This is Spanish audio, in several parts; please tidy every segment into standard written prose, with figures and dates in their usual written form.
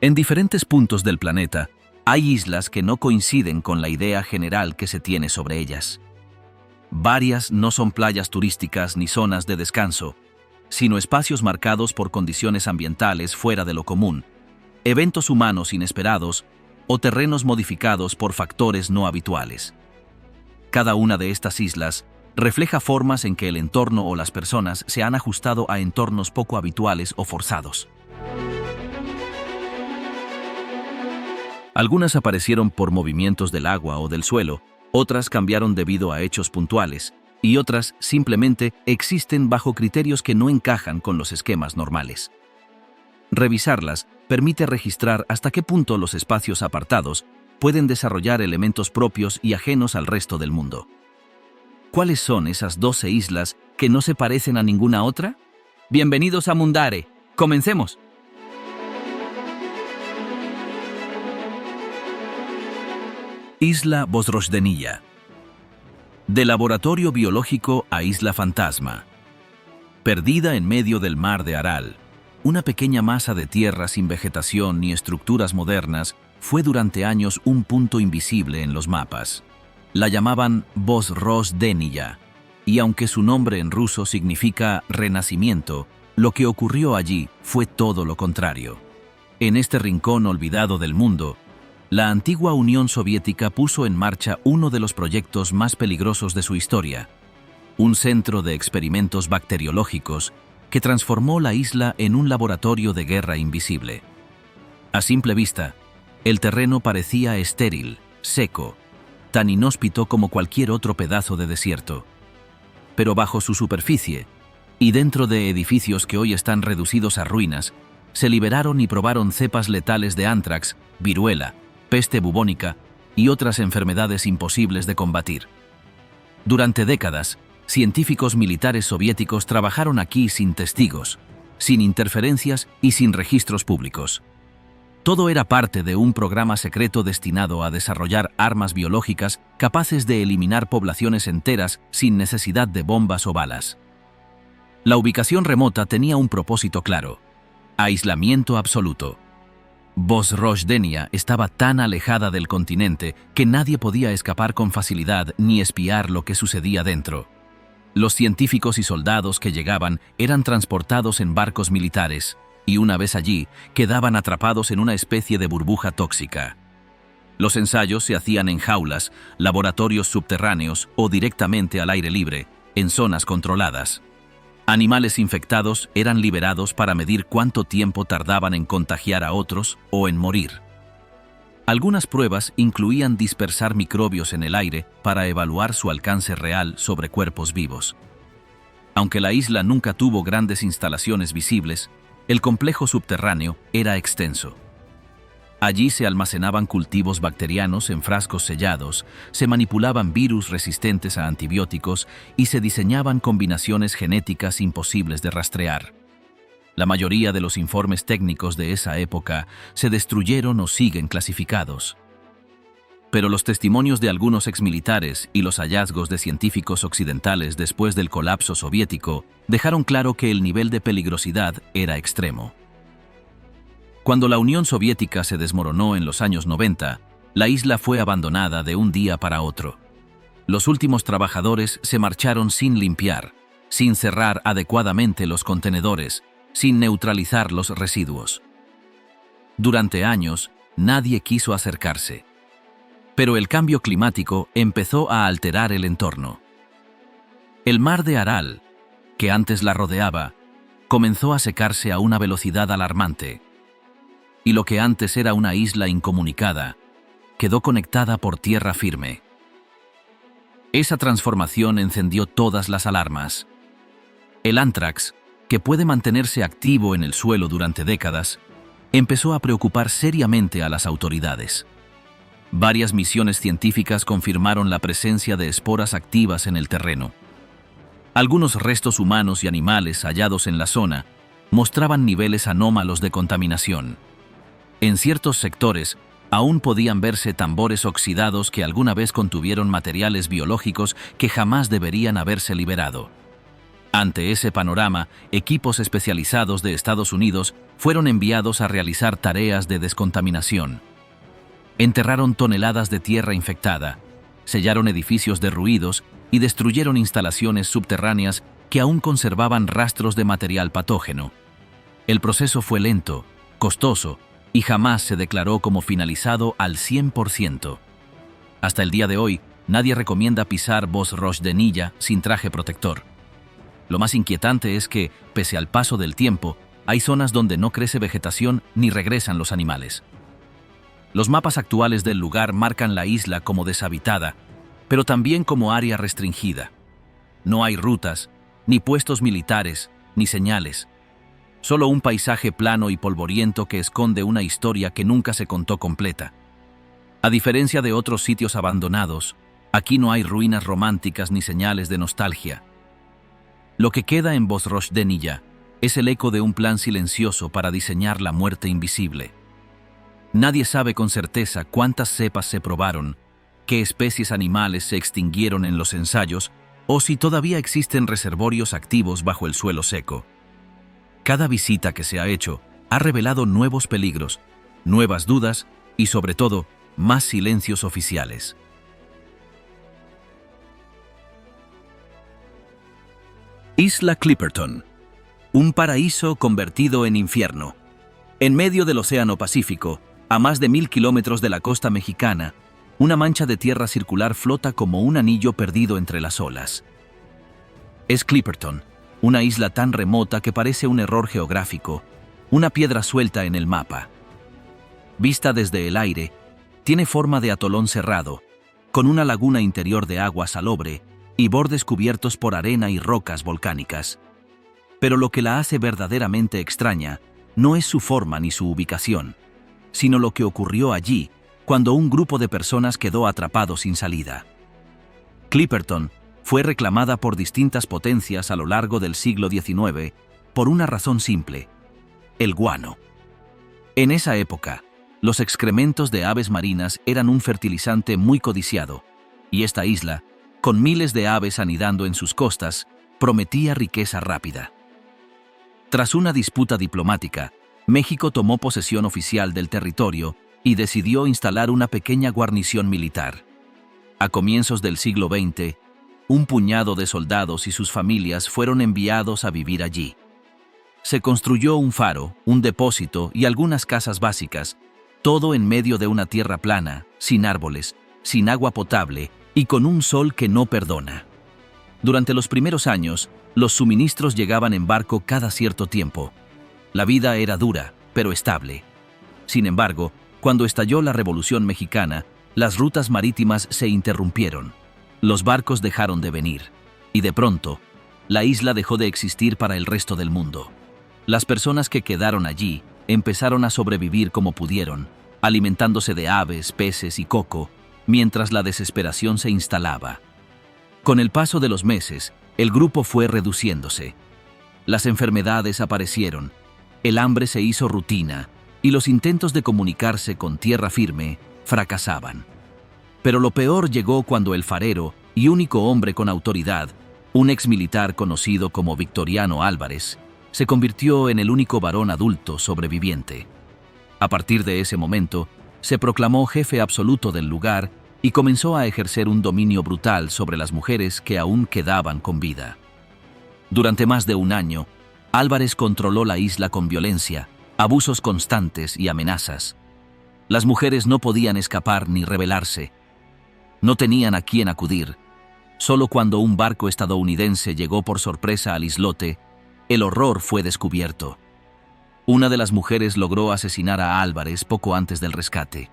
En diferentes puntos del planeta, hay islas que no coinciden con la idea general que se tiene sobre ellas. Varias no son playas turísticas ni zonas de descanso, sino espacios marcados por condiciones ambientales fuera de lo común, eventos humanos inesperados o terrenos modificados por factores no habituales. Cada una de estas islas refleja formas en que el entorno o las personas se han ajustado a entornos poco habituales o forzados. Algunas aparecieron por movimientos del agua o del suelo, otras cambiaron debido a hechos puntuales, y otras simplemente existen bajo criterios que no encajan con los esquemas normales. Revisarlas permite registrar hasta qué punto los espacios apartados pueden desarrollar elementos propios y ajenos al resto del mundo. ¿Cuáles son esas 12 islas que no se parecen a ninguna otra? Bienvenidos a Mundare. ¡Comencemos! Isla Vozrozhdeniya. De laboratorio biológico a isla fantasma. Perdida en medio del mar de Aral, una pequeña masa de tierra sin vegetación ni estructuras modernas fue durante años un punto invisible en los mapas. La llamaban Vozrozhdeniya, y aunque su nombre en ruso significa renacimiento, lo que ocurrió allí fue todo lo contrario. En este rincón olvidado del mundo, la antigua Unión Soviética puso en marcha uno de los proyectos más peligrosos de su historia, un centro de experimentos bacteriológicos que transformó la isla en un laboratorio de guerra invisible. A simple vista, el terreno parecía estéril, seco, tan inhóspito como cualquier otro pedazo de desierto. Pero bajo su superficie, y dentro de edificios que hoy están reducidos a ruinas, se liberaron y probaron cepas letales de ántrax, viruela, peste bubónica y otras enfermedades imposibles de combatir. Durante décadas, científicos militares soviéticos trabajaron aquí sin testigos, sin interferencias y sin registros públicos. Todo era parte de un programa secreto destinado a desarrollar armas biológicas capaces de eliminar poblaciones enteras sin necesidad de bombas o balas. La ubicación remota tenía un propósito claro: aislamiento absoluto. Vozrozhdeniya estaba tan alejada del continente que nadie podía escapar con facilidad ni espiar lo que sucedía dentro. Los científicos y soldados que llegaban eran transportados en barcos militares y una vez allí quedaban atrapados en una especie de burbuja tóxica. Los ensayos se hacían en jaulas, laboratorios subterráneos o directamente al aire libre, en zonas controladas. Animales infectados eran liberados para medir cuánto tiempo tardaban en contagiar a otros o en morir. Algunas pruebas incluían dispersar microbios en el aire para evaluar su alcance real sobre cuerpos vivos. Aunque la isla nunca tuvo grandes instalaciones visibles, el complejo subterráneo era extenso. Allí se almacenaban cultivos bacterianos en frascos sellados, se manipulaban virus resistentes a antibióticos y se diseñaban combinaciones genéticas imposibles de rastrear. La mayoría de los informes técnicos de esa época se destruyeron o siguen clasificados. Pero los testimonios de algunos exmilitares y los hallazgos de científicos occidentales después del colapso soviético dejaron claro que el nivel de peligrosidad era extremo. Cuando la Unión Soviética se desmoronó en los años 90, la isla fue abandonada de un día para otro. Los últimos trabajadores se marcharon sin limpiar, sin cerrar adecuadamente los contenedores, sin neutralizar los residuos. Durante años, nadie quiso acercarse. Pero el cambio climático empezó a alterar el entorno. El mar de Aral, que antes la rodeaba, comenzó a secarse a una velocidad alarmante. Y lo que antes era una isla incomunicada, quedó conectada por tierra firme. Esa transformación encendió todas las alarmas. El ántrax, que puede mantenerse activo en el suelo durante décadas, empezó a preocupar seriamente a las autoridades. Varias misiones científicas confirmaron la presencia de esporas activas en el terreno. Algunos restos humanos y animales hallados en la zona mostraban niveles anómalos de contaminación. En ciertos sectores, aún podían verse tambores oxidados que alguna vez contuvieron materiales biológicos que jamás deberían haberse liberado. Ante ese panorama, equipos especializados de Estados Unidos fueron enviados a realizar tareas de descontaminación. Enterraron toneladas de tierra infectada, sellaron edificios derruidos y destruyeron instalaciones subterráneas que aún conservaban rastros de material patógeno. El proceso fue lento, costoso y jamás se declaró como finalizado al 100%. Hasta el día de hoy, nadie recomienda pisar Bos Roch de Nilla sin traje protector. Lo más inquietante es que, pese al paso del tiempo, hay zonas donde no crece vegetación ni regresan los animales. Los mapas actuales del lugar marcan la isla como deshabitada, pero también como área restringida. No hay rutas, ni puestos militares, ni señales. Solo un paisaje plano y polvoriento que esconde una historia que nunca se contó completa. A diferencia de otros sitios abandonados, aquí no hay ruinas románticas ni señales de nostalgia. Lo que queda en Bos Roch de Nilla es el eco de un plan silencioso para diseñar la muerte invisible. Nadie sabe con certeza cuántas cepas se probaron, qué especies animales se extinguieron en los ensayos o si todavía existen reservorios activos bajo el suelo seco. Cada visita que se ha hecho ha revelado nuevos peligros, nuevas dudas y, sobre todo, más silencios oficiales. Isla Clipperton, un paraíso convertido en infierno. En medio del Océano Pacífico, a más de 1000 kilómetros de la costa mexicana, una mancha de tierra circular flota como un anillo perdido entre las olas. Es Clipperton, una isla tan remota que parece un error geográfico, una piedra suelta en el mapa. Vista desde el aire, tiene forma de atolón cerrado, con una laguna interior de agua salobre y bordes cubiertos por arena y rocas volcánicas. Pero lo que la hace verdaderamente extraña no es su forma ni su ubicación, sino lo que ocurrió allí cuando un grupo de personas quedó atrapado sin salida. Clipperton fue reclamada por distintas potencias a lo largo del siglo XIX por una razón simple: el guano. En esa época, los excrementos de aves marinas eran un fertilizante muy codiciado, y esta isla, con miles de aves anidando en sus costas, prometía riqueza rápida. Tras una disputa diplomática, México tomó posesión oficial del territorio y decidió instalar una pequeña guarnición militar. A comienzos del siglo XX, un puñado de soldados y sus familias fueron enviados a vivir allí. Se construyó un faro, un depósito y algunas casas básicas, todo en medio de una tierra plana, sin árboles, sin agua potable y con un sol que no perdona. Durante los primeros años, los suministros llegaban en barco cada cierto tiempo. La vida era dura, pero estable. Sin embargo, cuando estalló la Revolución Mexicana, las rutas marítimas se interrumpieron. Los barcos dejaron de venir, y de pronto, la isla dejó de existir para el resto del mundo. Las personas que quedaron allí empezaron a sobrevivir como pudieron, alimentándose de aves, peces y coco, mientras la desesperación se instalaba. Con el paso de los meses, el grupo fue reduciéndose. Las enfermedades aparecieron, el hambre se hizo rutina y los intentos de comunicarse con tierra firme fracasaban. Pero lo peor llegó cuando el farero y único hombre con autoridad, un exmilitar conocido como Victoriano Álvarez, se convirtió en el único varón adulto sobreviviente. A partir de ese momento, se proclamó jefe absoluto del lugar y comenzó a ejercer un dominio brutal sobre las mujeres que aún quedaban con vida. Durante más de un año, Álvarez controló la isla con violencia, abusos constantes y amenazas. Las mujeres no podían escapar ni rebelarse. No tenían a quién acudir. Solo cuando un barco estadounidense llegó por sorpresa al islote, el horror fue descubierto. Una de las mujeres logró asesinar a Álvarez poco antes del rescate.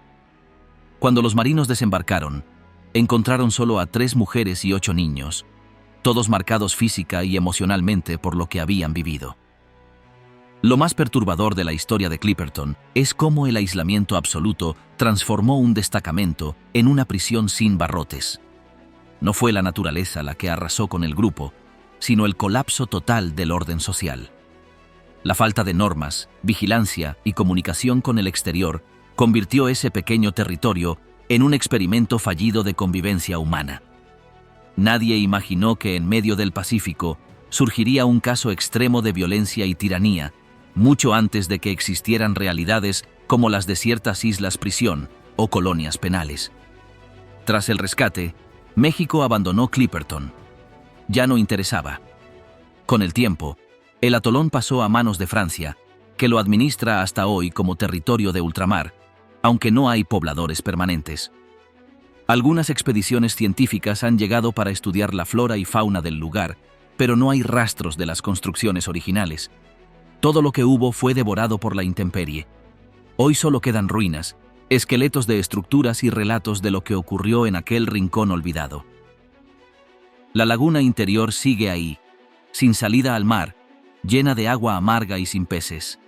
Cuando los marinos desembarcaron, encontraron solo a 3 mujeres y 8 niños, todos marcados física y emocionalmente por lo que habían vivido. Lo más perturbador de la historia de Clipperton es cómo el aislamiento absoluto transformó un destacamento en una prisión sin barrotes. No fue la naturaleza la que arrasó con el grupo, sino el colapso total del orden social. La falta de normas, vigilancia y comunicación con el exterior convirtió ese pequeño territorio en un experimento fallido de convivencia humana. Nadie imaginó que en medio del Pacífico, surgiría un caso extremo de violencia y tiranía, mucho antes de que existieran realidades como las de ciertas islas prisión o colonias penales. Tras el rescate, México abandonó Clipperton. Ya no interesaba. Con el tiempo, el atolón pasó a manos de Francia, que lo administra hasta hoy como territorio de ultramar, aunque no hay pobladores permanentes. Algunas expediciones científicas han llegado para estudiar la flora y fauna del lugar, pero no hay rastros de las construcciones originales. Todo lo que hubo fue devorado por la intemperie. Hoy solo quedan ruinas, esqueletos de estructuras y relatos de lo que ocurrió en aquel rincón olvidado. La laguna interior sigue ahí, sin salida al mar, llena de agua amarga y sin peces.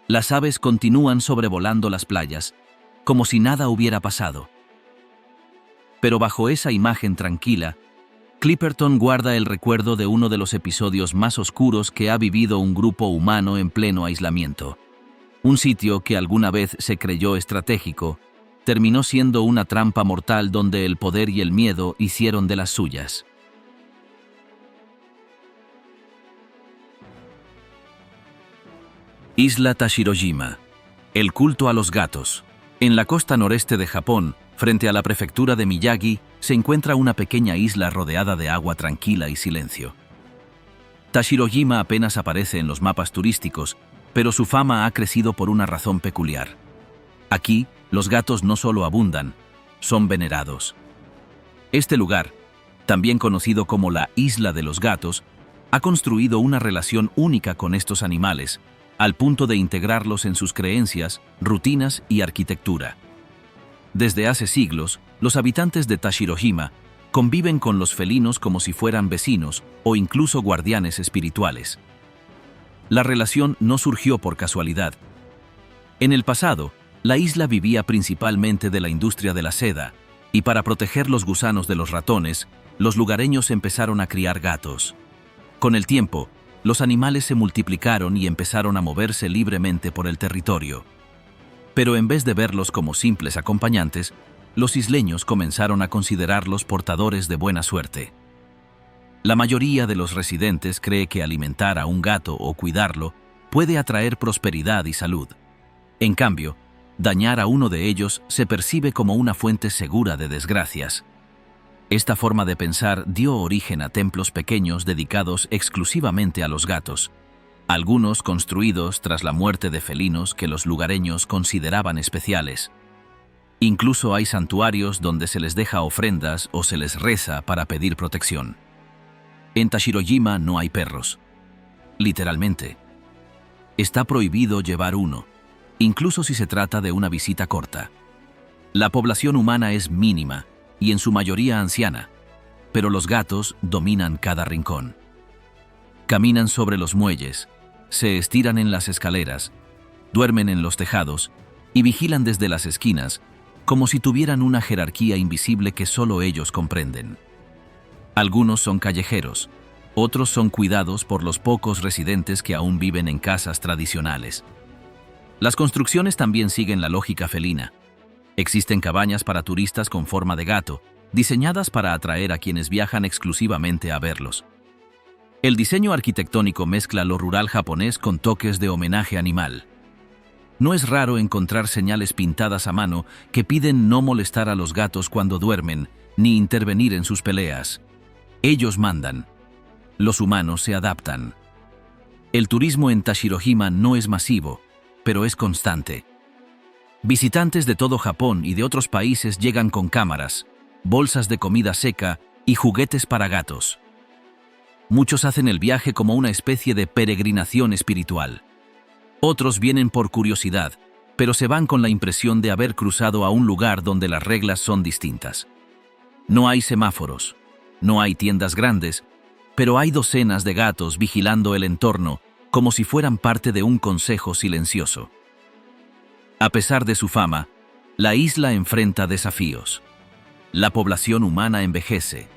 Las aves continúan sobrevolando las playas, como si nada hubiera pasado. Pero bajo esa imagen tranquila, Clipperton guarda el recuerdo de uno de los episodios más oscuros que ha vivido un grupo humano en pleno aislamiento. Un sitio que alguna vez se creyó estratégico, terminó siendo una trampa mortal donde el poder y el miedo hicieron de las suyas. Isla Tashirojima. El culto a los gatos. En la costa noreste de Japón, frente a la prefectura de Miyagi, se encuentra una pequeña isla rodeada de agua tranquila y silencio. Tashirojima apenas aparece en los mapas turísticos, pero su fama ha crecido por una razón peculiar. Aquí, los gatos no solo abundan, son venerados. Este lugar, también conocido como la Isla de los Gatos, ha construido una relación única con estos animales, al punto de integrarlos en sus creencias, rutinas y arquitectura. Desde hace siglos, los habitantes de Tashirojima conviven con los felinos como si fueran vecinos o incluso guardianes espirituales. La relación no surgió por casualidad. En el pasado, la isla vivía principalmente de la industria de la seda, y para proteger los gusanos de los ratones, los lugareños empezaron a criar gatos. Con el tiempo, los animales se multiplicaron y empezaron a moverse libremente por el territorio. Pero en vez de verlos como simples acompañantes, los isleños comenzaron a considerarlos portadores de buena suerte. La mayoría de los residentes cree que alimentar a un gato o cuidarlo puede atraer prosperidad y salud. En cambio, dañar a uno de ellos se percibe como una fuente segura de desgracias. Esta forma de pensar dio origen a templos pequeños dedicados exclusivamente a los gatos, algunos construidos tras la muerte de felinos que los lugareños consideraban especiales. Incluso hay santuarios donde se les deja ofrendas o se les reza para pedir protección. En Tashirojima no hay perros. Literalmente. Está prohibido llevar uno, incluso si se trata de una visita corta. La población humana es mínima y en su mayoría anciana, pero los gatos dominan cada rincón. Caminan sobre los muelles, se estiran en las escaleras, duermen en los tejados y vigilan desde las esquinas, como si tuvieran una jerarquía invisible que solo ellos comprenden. Algunos son callejeros, otros son cuidados por los pocos residentes que aún viven en casas tradicionales. Las construcciones también siguen la lógica felina. Existen cabañas para turistas con forma de gato, diseñadas para atraer a quienes viajan exclusivamente a verlos. El diseño arquitectónico mezcla lo rural japonés con toques de homenaje animal. No es raro encontrar señales pintadas a mano que piden no molestar a los gatos cuando duermen, ni intervenir en sus peleas. Ellos mandan. Los humanos se adaptan. El turismo en Tashirojima no es masivo, pero es constante. Visitantes de todo Japón y de otros países llegan con cámaras, bolsas de comida seca y juguetes para gatos. Muchos hacen el viaje como una especie de peregrinación espiritual. Otros vienen por curiosidad, pero se van con la impresión de haber cruzado a un lugar donde las reglas son distintas. No hay semáforos, no hay tiendas grandes, pero hay docenas de gatos vigilando el entorno como si fueran parte de un consejo silencioso. A pesar de su fama, la isla enfrenta desafíos. La población humana envejece,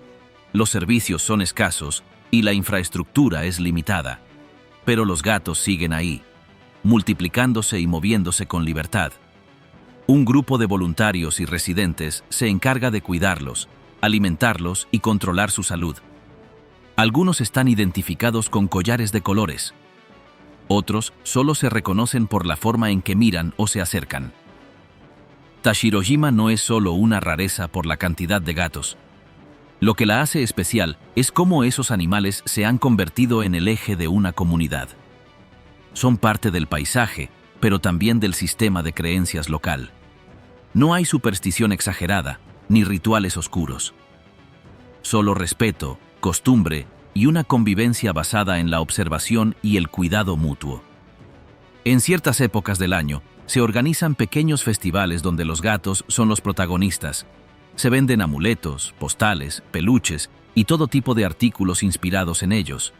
los servicios son escasos y la infraestructura es limitada, pero los gatos siguen ahí, multiplicándose y moviéndose con libertad. Un grupo de voluntarios y residentes se encarga de cuidarlos, alimentarlos y controlar su salud. Algunos están identificados con collares de colores. Otros solo se reconocen por la forma en que miran o se acercan. Tashirojima no es solo una rareza por la cantidad de gatos. Lo que la hace especial es cómo esos animales se han convertido en el eje de una comunidad. Son parte del paisaje, pero también del sistema de creencias local. No hay superstición exagerada, ni rituales oscuros. Solo respeto, costumbre y una convivencia basada en la observación y el cuidado mutuo. En ciertas épocas del año, se organizan pequeños festivales donde los gatos son los protagonistas. Se venden amuletos, postales, peluches y todo tipo de artículos inspirados en ellos.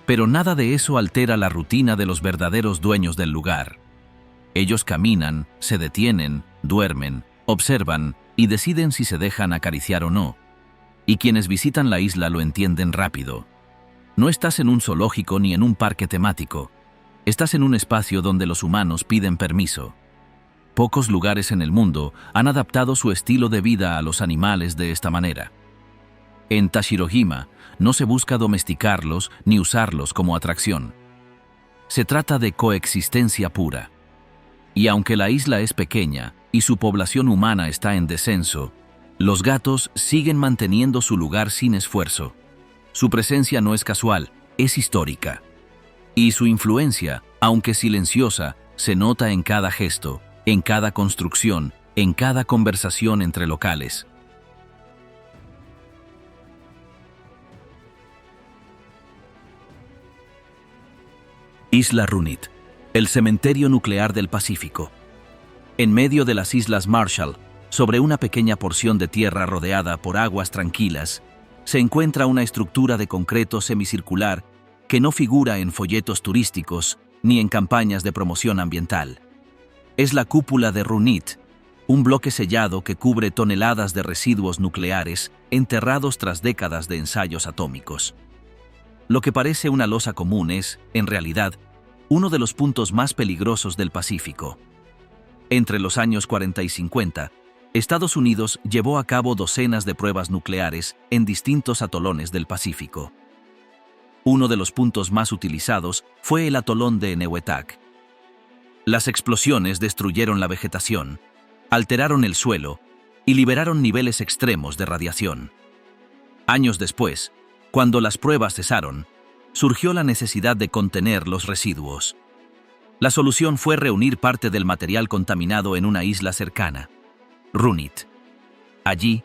Pero nada de eso altera la rutina de los verdaderos dueños del lugar. Ellos caminan, se detienen, duermen, observan y deciden si se dejan acariciar o no. Y quienes visitan la isla lo entienden rápido. No estás en un zoológico ni en un parque temático. Estás en un espacio donde los humanos piden permiso. Pocos lugares en el mundo han adaptado su estilo de vida a los animales de esta manera. En Tashirojima no se busca domesticarlos ni usarlos como atracción. Se trata de coexistencia pura. Y aunque la isla es pequeña y su población humana está en descenso, los gatos siguen manteniendo su lugar sin esfuerzo. Su presencia no es casual, es histórica. Y su influencia, aunque silenciosa, se nota en cada gesto, en cada construcción, en cada conversación entre locales. Isla Runit, el cementerio nuclear del Pacífico. En medio de las Islas Marshall, sobre una pequeña porción de tierra rodeada por aguas tranquilas, se encuentra una estructura de concreto semicircular que no figura en folletos turísticos ni en campañas de promoción ambiental. Es la cúpula de Runit, un bloque sellado que cubre toneladas de residuos nucleares enterrados tras décadas de ensayos atómicos. Lo que parece una losa común es, en realidad, uno de los puntos más peligrosos del Pacífico. Entre los años 40 y 50, Estados Unidos llevó a cabo docenas de pruebas nucleares en distintos atolones del Pacífico. Uno de los puntos más utilizados fue el atolón de Enewetak. Las explosiones destruyeron la vegetación, alteraron el suelo y liberaron niveles extremos de radiación. Años después, cuando las pruebas cesaron, surgió la necesidad de contener los residuos. La solución fue reunir parte del material contaminado en una isla cercana, Runit. Allí,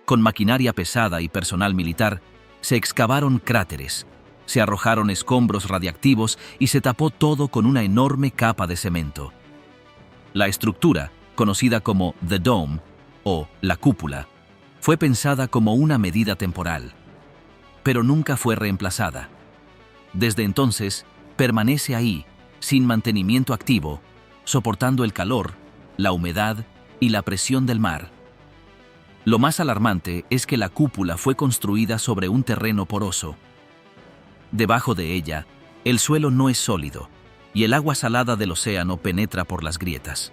con maquinaria pesada y personal militar, se excavaron cráteres, se arrojaron escombros radiactivos y se tapó todo con una enorme capa de cemento. La estructura, conocida como The Dome, o la cúpula, fue pensada como una medida temporal, pero nunca fue reemplazada. Desde entonces, permanece ahí, sin mantenimiento activo, soportando el calor, la humedad y la presión del mar. Lo más alarmante es que la cúpula fue construida sobre un terreno poroso. Debajo de ella, el suelo no es sólido, y el agua salada del océano penetra por las grietas.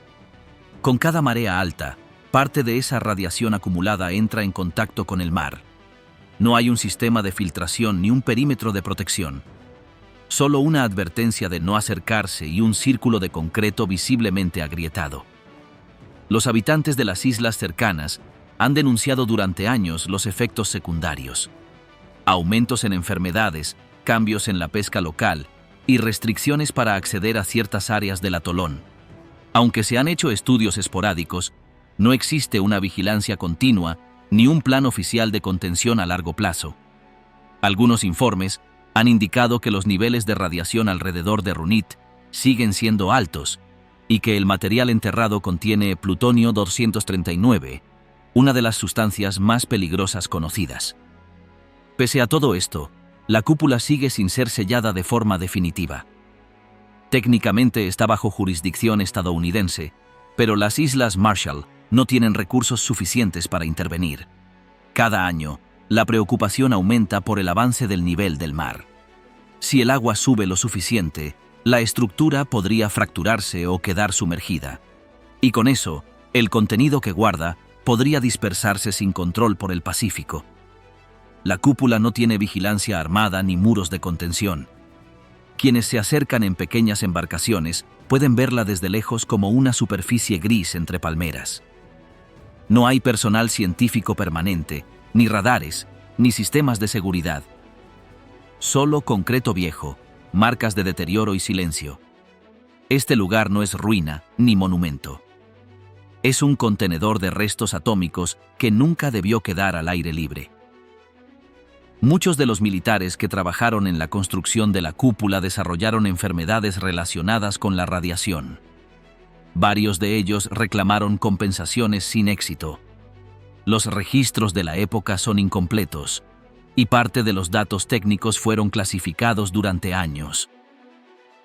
Con cada marea alta, parte de esa radiación acumulada entra en contacto con el mar. No hay un sistema de filtración ni un perímetro de protección. Solo una advertencia de no acercarse y un círculo de concreto visiblemente agrietado. Los habitantes de las islas cercanas han denunciado durante años los efectos secundarios. Aumentos en enfermedades, cambios en la pesca local y restricciones para acceder a ciertas áreas del atolón. Aunque se han hecho estudios esporádicos, no existe una vigilancia continua ni un plan oficial de contención a largo plazo. Algunos informes han indicado que los niveles de radiación alrededor de Runit siguen siendo altos y que el material enterrado contiene plutonio 239, una de las sustancias más peligrosas conocidas. Pese a todo esto, la cúpula sigue sin ser sellada de forma definitiva. Técnicamente está bajo jurisdicción estadounidense, pero las Islas Marshall no tienen recursos suficientes para intervenir. Cada año, la preocupación aumenta por el avance del nivel del mar. Si el agua sube lo suficiente, la estructura podría fracturarse o quedar sumergida. Y con eso, el contenido que guarda podría dispersarse sin control por el Pacífico. La cúpula no tiene vigilancia armada ni muros de contención. Quienes se acercan en pequeñas embarcaciones pueden verla desde lejos como una superficie gris entre palmeras. No hay personal científico permanente, ni radares, ni sistemas de seguridad. Solo concreto viejo, marcas de deterioro y silencio. Este lugar no es ruina ni monumento. Es un contenedor de restos atómicos que nunca debió quedar al aire libre. Muchos de los militares que trabajaron en la construcción de la cúpula desarrollaron enfermedades relacionadas con la radiación. Varios de ellos reclamaron compensaciones sin éxito. Los registros de la época son incompletos, y parte de los datos técnicos fueron clasificados durante años.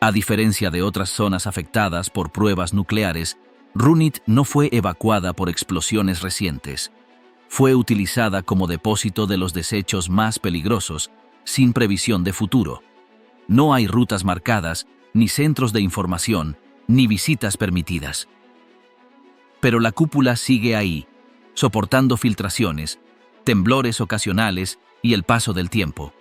A diferencia de otras zonas afectadas por pruebas nucleares, Runit no fue evacuada por explosiones recientes. Fue utilizada como depósito de los desechos más peligrosos, sin previsión de futuro. No hay rutas marcadas, ni centros de información, ni visitas permitidas. Pero la cúpula sigue ahí, soportando filtraciones, temblores ocasionales y el paso del tiempo.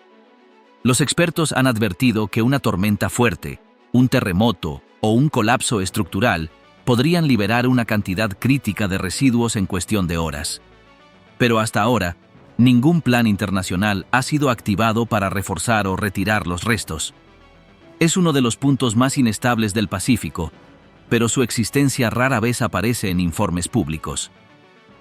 Los expertos han advertido que una tormenta fuerte, un terremoto o un colapso estructural podrían liberar una cantidad crítica de residuos en cuestión de horas. Pero hasta ahora, ningún plan internacional ha sido activado para reforzar o retirar los restos. Es uno de los puntos más inestables del Pacífico, pero su existencia rara vez aparece en informes públicos.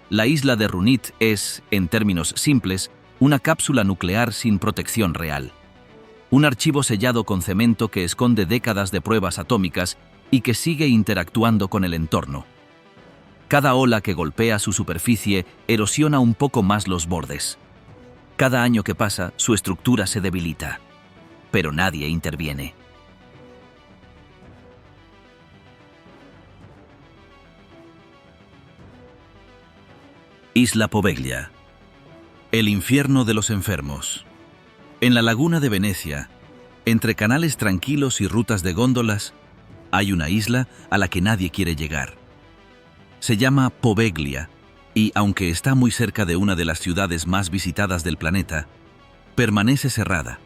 La isla de Runit es, en términos simples, una cápsula nuclear sin protección real. Un archivo sellado con cemento que esconde décadas de pruebas atómicas y que sigue interactuando con el entorno. Cada ola que golpea su superficie erosiona un poco más los bordes. Cada año que pasa, su estructura se debilita, pero nadie interviene. Isla Poveglia. El infierno de los enfermos. En la laguna de Venecia, entre canales tranquilos y rutas de góndolas, hay una isla a la que nadie quiere llegar. Se llama Poveglia y, aunque está muy cerca de una de las ciudades más visitadas del planeta, permanece cerrada,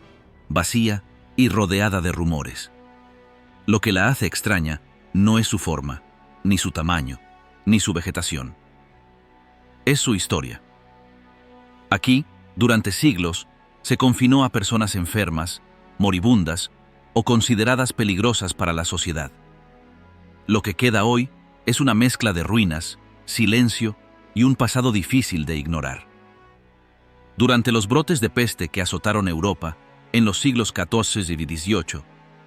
vacía y rodeada de rumores. Lo que la hace extraña no es su forma, ni su tamaño, ni su vegetación. Es su historia. Aquí, durante siglos, se confinó a personas enfermas, moribundas o consideradas peligrosas para la sociedad. Lo que queda hoy es una mezcla de ruinas, silencio y un pasado difícil de ignorar. Durante los brotes de peste que azotaron Europa en los siglos XIV y XVIII,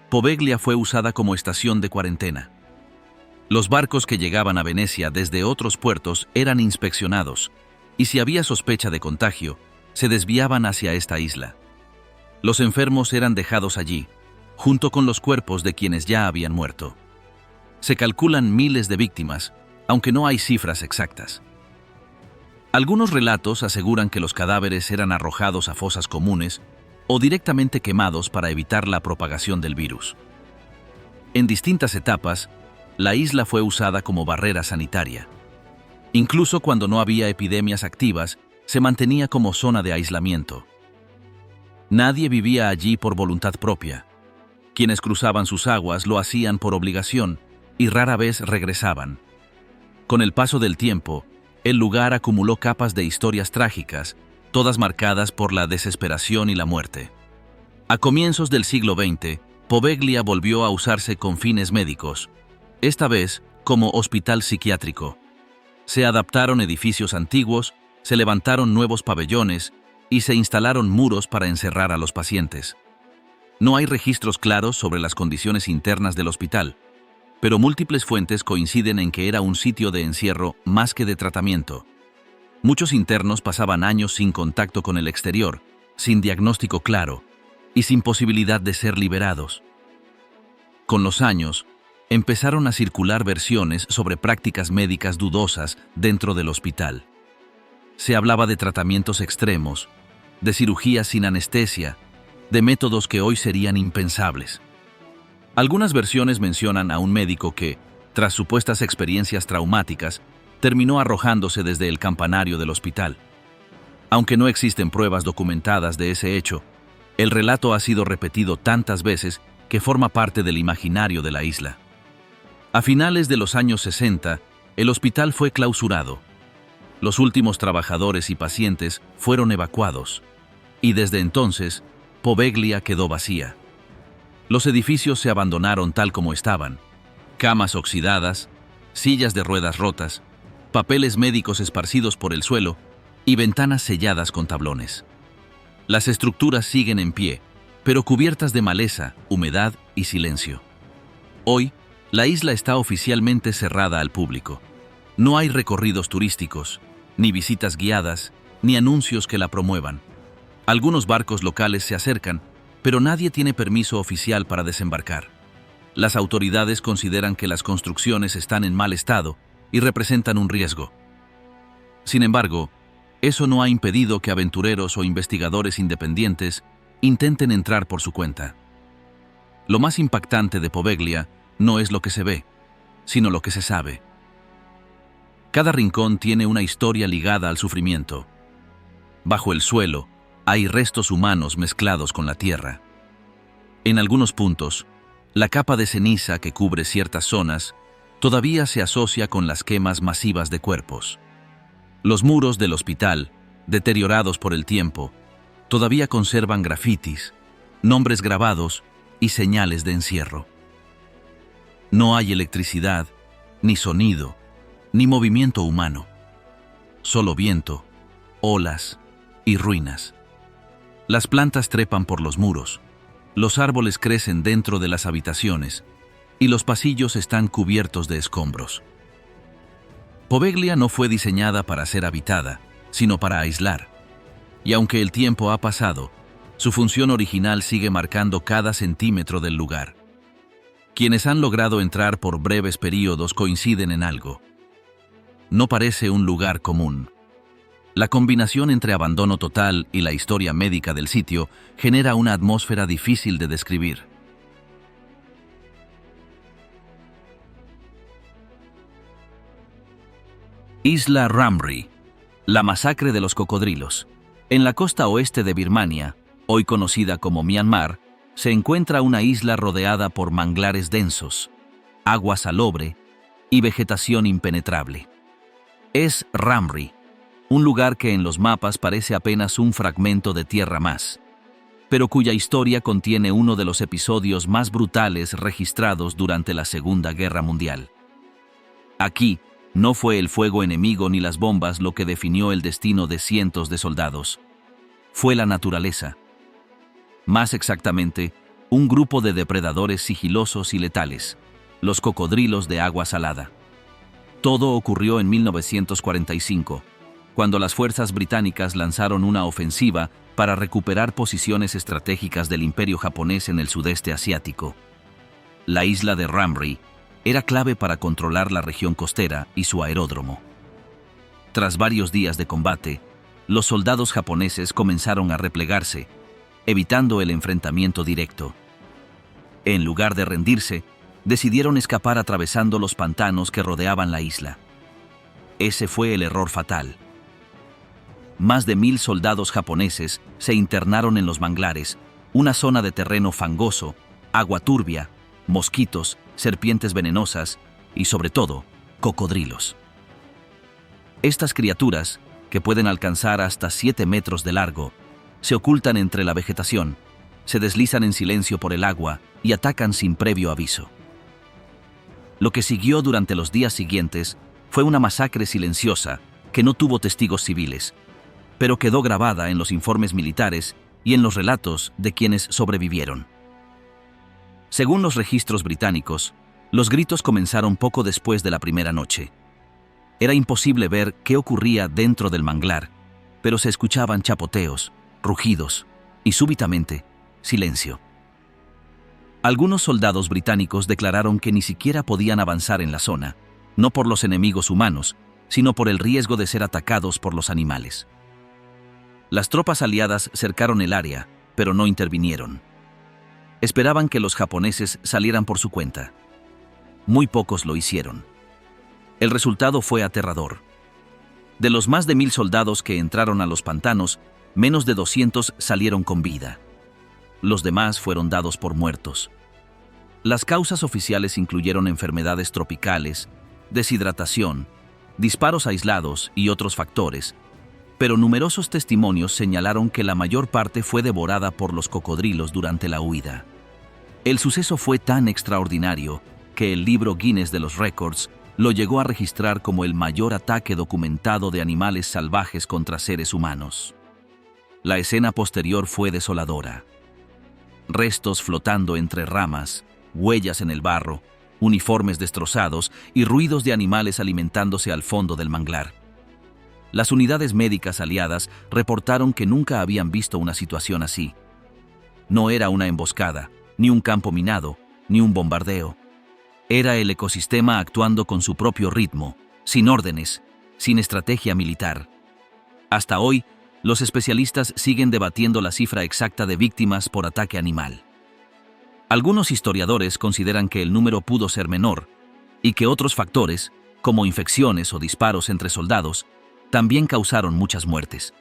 Poveglia fue usada como estación de cuarentena. Los barcos que llegaban a Venecia desde otros puertos eran inspeccionados, y si había sospecha de contagio, se desviaban hacia esta isla. Los enfermos eran dejados allí, junto con los cuerpos de quienes ya habían muerto. Se calculan miles de víctimas, aunque no hay cifras exactas. Algunos relatos aseguran que los cadáveres eran arrojados a fosas comunes o directamente quemados para evitar la propagación del virus. En distintas etapas, la isla fue usada como barrera sanitaria. Incluso cuando no había epidemias activas, se mantenía como zona de aislamiento. Nadie vivía allí por voluntad propia. Quienes cruzaban sus aguas lo hacían por obligación y rara vez regresaban. Con el paso del tiempo, el lugar acumuló capas de historias trágicas, todas marcadas por la desesperación y la muerte. A comienzos del siglo XX, Poveglia volvió a usarse con fines médicos, esta vez como hospital psiquiátrico. Se adaptaron edificios antiguos, se levantaron nuevos pabellones y se instalaron muros para encerrar a los pacientes. No hay registros claros sobre las condiciones internas del hospital, pero múltiples fuentes coinciden en que era un sitio de encierro más que de tratamiento. Muchos internos pasaban años sin contacto con el exterior, sin diagnóstico claro y sin posibilidad de ser liberados. Con los años, empezaron a circular versiones sobre prácticas médicas dudosas dentro del hospital. Se hablaba de tratamientos extremos, de cirugías sin anestesia, de métodos que hoy serían impensables. Algunas versiones mencionan a un médico que, tras supuestas experiencias traumáticas, terminó arrojándose desde el campanario del hospital. Aunque no existen pruebas documentadas de ese hecho, el relato ha sido repetido tantas veces que forma parte del imaginario de la isla. A finales de los años 60, el hospital fue clausurado. Los últimos trabajadores y pacientes fueron evacuados, y desde entonces, Poveglia quedó vacía. Los edificios se abandonaron tal como estaban: camas oxidadas, sillas de ruedas rotas, papeles médicos esparcidos por el suelo y ventanas selladas con tablones. Las estructuras siguen en pie, pero cubiertas de maleza, humedad y silencio. Hoy, la isla está oficialmente cerrada al público. No hay recorridos turísticos, ni visitas guiadas, ni anuncios que la promuevan. Algunos barcos locales se acercan, pero nadie tiene permiso oficial para desembarcar. Las autoridades consideran que las construcciones están en mal estado y representan un riesgo. Sin embargo, eso no ha impedido que aventureros o investigadores independientes intenten entrar por su cuenta. Lo más impactante de Poveglia no es lo que se ve, sino lo que se sabe. Cada rincón tiene una historia ligada al sufrimiento. Bajo el suelo hay restos humanos mezclados con la tierra. En algunos puntos, la capa de ceniza que cubre ciertas zonas todavía se asocia con las quemas masivas de cuerpos. Los muros del hospital, deteriorados por el tiempo, todavía conservan grafitis, nombres grabados y señales de encierro. No hay electricidad, ni sonido, ni movimiento humano. Solo viento, olas y ruinas. Las plantas trepan por los muros, los árboles crecen dentro de las habitaciones y los pasillos están cubiertos de escombros. Poveglia no fue diseñada para ser habitada, sino para aislar. Y aunque el tiempo ha pasado, su función original sigue marcando cada centímetro del lugar. Quienes han logrado entrar por breves períodos coinciden en algo. No parece un lugar común. La combinación entre abandono total y la historia médica del sitio genera una atmósfera difícil de describir. Isla Rhamri, la masacre de los cocodrilos. En la costa oeste de Birmania, hoy conocida como Myanmar, se encuentra una isla rodeada por manglares densos, agua salobre y vegetación impenetrable. Es Rhamri, un lugar que en los mapas parece apenas un fragmento de tierra más, pero cuya historia contiene uno de los episodios más brutales registrados durante la Segunda Guerra Mundial. Aquí, no fue el fuego enemigo ni las bombas lo que definió el destino de cientos de soldados. Fue la naturaleza. Más exactamente, un grupo de depredadores sigilosos y letales, los cocodrilos de agua salada. Todo ocurrió en 1945, cuando las fuerzas británicas lanzaron una ofensiva para recuperar posiciones estratégicas del Imperio japonés en el sudeste asiático. La isla de Rhamri era clave para controlar la región costera y su aeródromo. Tras varios días de combate, los soldados japoneses comenzaron a replegarse, evitando el enfrentamiento directo. En lugar de rendirse, decidieron escapar atravesando los pantanos que rodeaban la isla. Ese fue el error fatal. Más de 1000 soldados japoneses se internaron en los manglares, una zona de terreno fangoso, agua turbia, mosquitos, serpientes venenosas y, sobre todo, cocodrilos. Estas criaturas, que pueden alcanzar hasta 7 metros de largo, se ocultan entre la vegetación, se deslizan en silencio por el agua y atacan sin previo aviso. Lo que siguió durante los días siguientes fue una masacre silenciosa que no tuvo testigos civiles, pero quedó grabada en los informes militares y en los relatos de quienes sobrevivieron. Según los registros británicos, los gritos comenzaron poco después de la primera noche. Era imposible ver qué ocurría dentro del manglar, pero se escuchaban chapoteos, rugidos y, súbitamente, silencio. Algunos soldados británicos declararon que ni siquiera podían avanzar en la zona, no por los enemigos humanos, sino por el riesgo de ser atacados por los animales. Las tropas aliadas cercaron el área, pero no intervinieron. Esperaban que los japoneses salieran por su cuenta. Muy pocos lo hicieron. El resultado fue aterrador. De los más de 1000 soldados que entraron a los pantanos, menos de 200 salieron con vida. Los demás fueron dados por muertos. Las causas oficiales incluyeron enfermedades tropicales, deshidratación, disparos aislados y otros factores, pero numerosos testimonios señalaron que la mayor parte fue devorada por los cocodrilos durante la huida. El suceso fue tan extraordinario que el libro Guinness de los Récords lo llegó a registrar como el mayor ataque documentado de animales salvajes contra seres humanos. La escena posterior fue desoladora. Restos flotando entre ramas, huellas en el barro, uniformes destrozados y ruidos de animales alimentándose al fondo del manglar. Las unidades médicas aliadas reportaron que nunca habían visto una situación así. No era una emboscada, ni un campo minado, ni un bombardeo. Era el ecosistema actuando con su propio ritmo, sin órdenes, sin estrategia militar. Hasta hoy, los especialistas siguen debatiendo la cifra exacta de víctimas por ataque animal. Algunos historiadores consideran que el número pudo ser menor y que otros factores, como infecciones o disparos entre soldados, también causaron muchas muertes.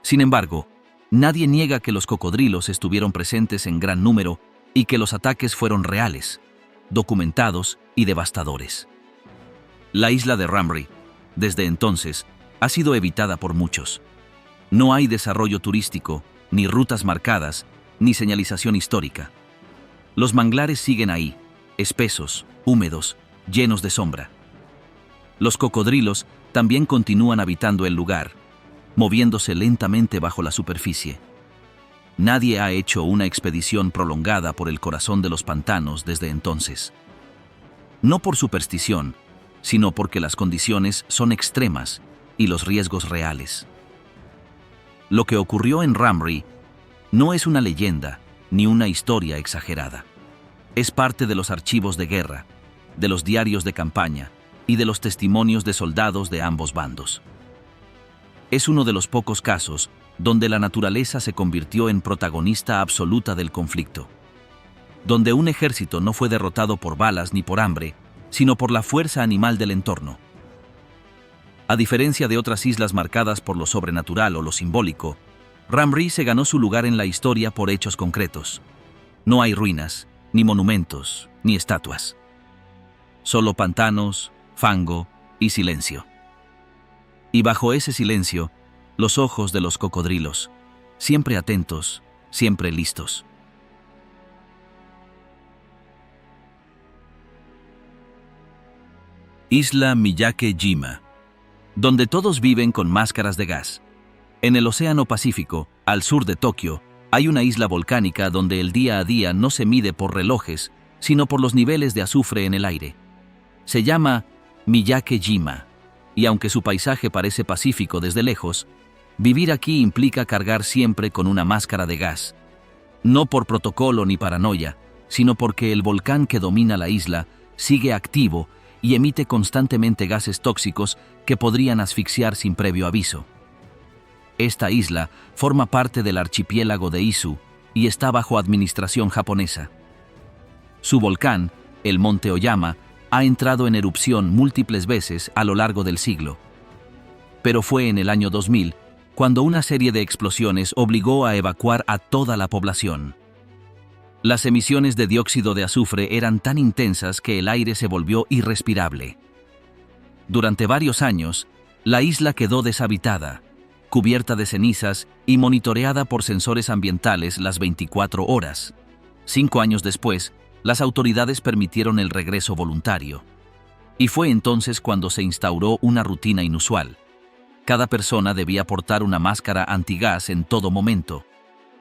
Sin embargo, nadie niega que los cocodrilos estuvieron presentes en gran número y que los ataques fueron reales, documentados y devastadores. La isla de Rhamri, desde entonces, ha sido evitada por muchos. No hay desarrollo turístico, ni rutas marcadas, ni señalización histórica. Los manglares siguen ahí, espesos, húmedos, llenos de sombra. Los cocodrilos también continúan habitando el lugar, moviéndose lentamente bajo la superficie. Nadie ha hecho una expedición prolongada por el corazón de los pantanos desde entonces. No por superstición, sino porque las condiciones son extremas y los riesgos reales. Lo que ocurrió en Rhamri no es una leyenda ni una historia exagerada. Es parte de los archivos de guerra, de los diarios de campaña y de los testimonios de soldados de ambos bandos. Es uno de los pocos casos donde la naturaleza se convirtió en protagonista absoluta del conflicto, donde un ejército no fue derrotado por balas ni por hambre, sino por la fuerza animal del entorno. A diferencia de otras islas marcadas por lo sobrenatural o lo simbólico, Rhamri se ganó su lugar en la historia por hechos concretos. No hay ruinas, ni monumentos, ni estatuas. Solo pantanos, fango y silencio. Y bajo ese silencio, los ojos de los cocodrilos, siempre atentos, siempre listos. Isla Miyake-jima, donde todos viven con máscaras de gas. En el Océano Pacífico, al sur de Tokio, hay una isla volcánica donde el día a día no se mide por relojes, sino por los niveles de azufre en el aire. Se llama Miyake-jima, y aunque su paisaje parece pacífico desde lejos, vivir aquí implica cargar siempre con una máscara de gas. No por protocolo ni paranoia, sino porque el volcán que domina la isla sigue activo y emite constantemente gases tóxicos que podrían asfixiar sin previo aviso. Esta isla forma parte del archipiélago de Izu y está bajo administración japonesa. Su volcán, el Monte Oyama, ha entrado en erupción múltiples veces a lo largo del siglo. Pero fue en el año 2000 cuando una serie de explosiones obligó a evacuar a toda la población. Las emisiones de dióxido de azufre eran tan intensas que el aire se volvió irrespirable. Durante varios años, la isla quedó deshabitada, cubierta de cenizas y monitoreada por sensores ambientales las 24 horas. 5 años después, las autoridades permitieron el regreso voluntario. Y fue entonces cuando se instauró una rutina inusual. Cada persona debía portar una máscara antigás en todo momento.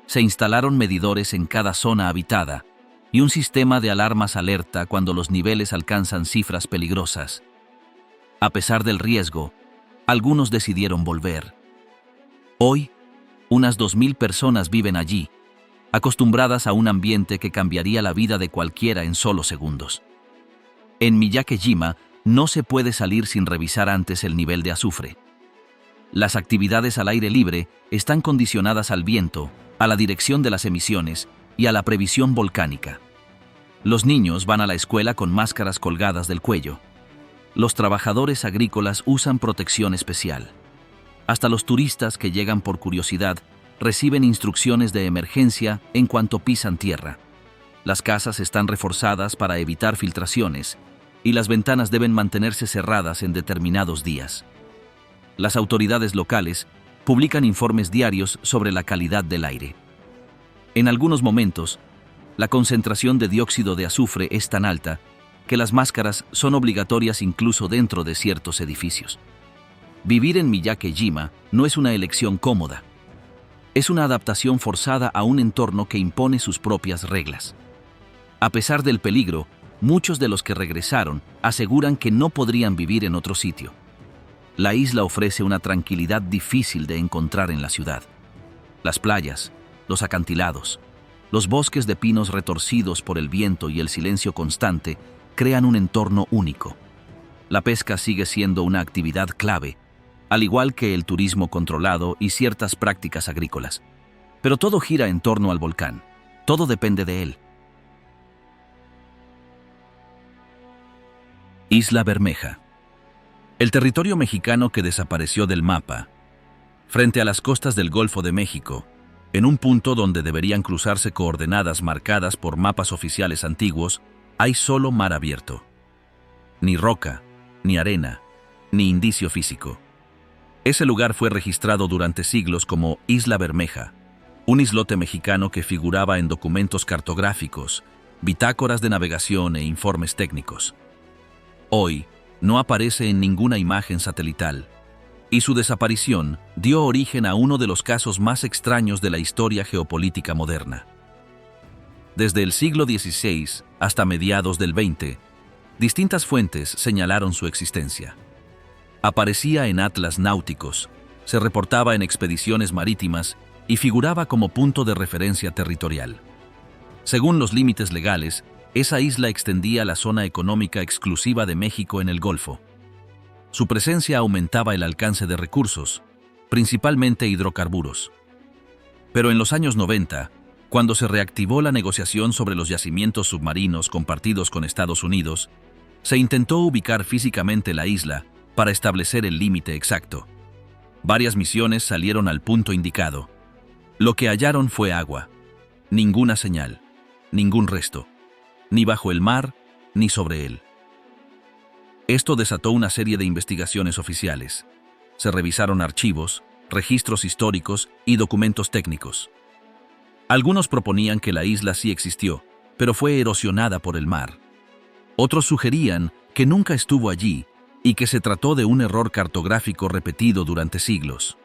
Se instalaron medidores en cada zona habitada y un sistema de alarmas alerta cuando los niveles alcanzan cifras peligrosas. A pesar del riesgo, algunos decidieron volver. Hoy, unas 2000 personas viven allí, acostumbradas a un ambiente que cambiaría la vida de cualquiera en solo segundos. En Miyake-jima no se puede salir sin revisar antes el nivel de azufre. Las actividades al aire libre están condicionadas al viento, a la dirección de las emisiones y a la previsión volcánica. Los niños van a la escuela con máscaras colgadas del cuello. Los trabajadores agrícolas usan protección especial. Hasta los turistas que llegan por curiosidad reciben instrucciones de emergencia en cuanto pisan tierra. Las casas están reforzadas para evitar filtraciones y las ventanas deben mantenerse cerradas en determinados días. Las autoridades locales publican informes diarios sobre la calidad del aire. En algunos momentos, la concentración de dióxido de azufre es tan alta que las máscaras son obligatorias incluso dentro de ciertos edificios. Vivir en Miyake-jima no es una elección cómoda. Es una adaptación forzada a un entorno que impone sus propias reglas. A pesar del peligro, muchos de los que regresaron aseguran que no podrían vivir en otro sitio. La isla ofrece una tranquilidad difícil de encontrar en la ciudad. Las playas, los acantilados, los bosques de pinos retorcidos por el viento y el silencio constante crean un entorno único. La pesca sigue siendo una actividad clave, al igual que el turismo controlado y ciertas prácticas agrícolas. Pero todo gira en torno al volcán. Todo depende de él. Isla Bermeja. El territorio mexicano que desapareció del mapa, frente a las costas del Golfo de México, en un punto donde deberían cruzarse coordenadas marcadas por mapas oficiales antiguos, hay solo mar abierto. Ni roca, ni arena, ni indicio físico. Ese lugar fue registrado durante siglos como Isla Bermeja, un islote mexicano que figuraba en documentos cartográficos, bitácoras de navegación e informes técnicos. Hoy, no aparece en ninguna imagen satelital, y su desaparición dio origen a uno de los casos más extraños de la historia geopolítica moderna. Desde el siglo XVI hasta mediados del XX, distintas fuentes señalaron su existencia. Aparecía en atlas náuticos, se reportaba en expediciones marítimas y figuraba como punto de referencia territorial. Según los límites legales, esa isla extendía la zona económica exclusiva de México en el Golfo. Su presencia aumentaba el alcance de recursos, principalmente hidrocarburos. Pero en los años 90, cuando se reactivó la negociación sobre los yacimientos submarinos compartidos con Estados Unidos, se intentó ubicar físicamente la isla para establecer el límite exacto. Varias misiones salieron al punto indicado. Lo que hallaron fue agua. Ninguna señal, ningún resto, ni bajo el mar, ni sobre él. Esto desató una serie de investigaciones oficiales. Se revisaron archivos, registros históricos y documentos técnicos. Algunos proponían que la isla sí existió, pero fue erosionada por el mar. Otros sugerían que nunca estuvo allí y que se trató de un error cartográfico repetido durante siglos.